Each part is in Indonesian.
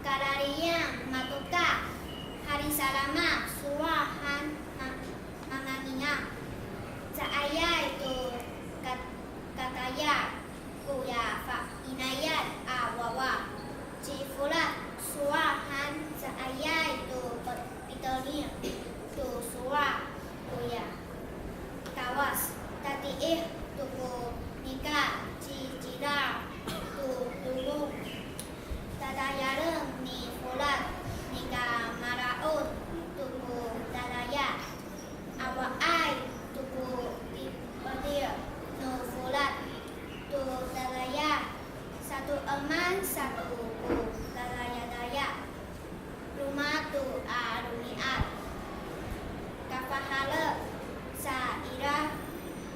Kararian matuka hari salama suahan manania caaya itu kataya kuya fa inayat awawa cifulat suahan caaya itu pitonia tu suah kuya tawas tatiih tuku nikah cicira tu tulung tadayareng ni fulat nika maraut tuku dadaya awa ai tuku ibadir no fulat tu dadaya satu eman satu ku dadaya daya rumah tu aruniat kapahala sa ira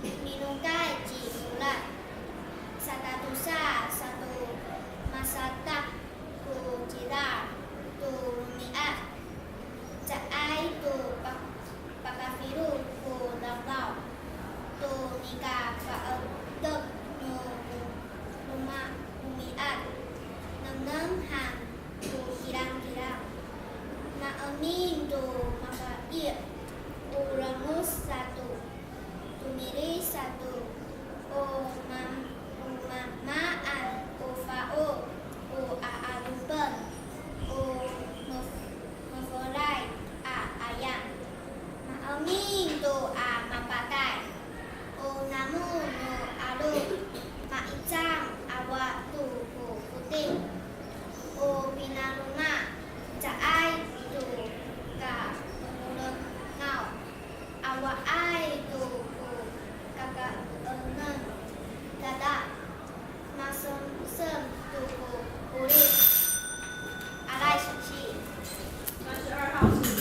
minungkai ci fulat satatusa satu masatak tu jira tu miat caai tu pakafiru tu dabau tu nika kaedek nu rumah umiat neng han tu kirang-kirang naemin tu mabair urangus satu tu miri satu umamaan ufao aaruben mefolai ayam maeming tu mapakai namu nu alu maicang awa tu putih pinaruna caai tu ka menurut ngau awa ai tu kakak enen dada masem sem tu kulit alai suci。32号是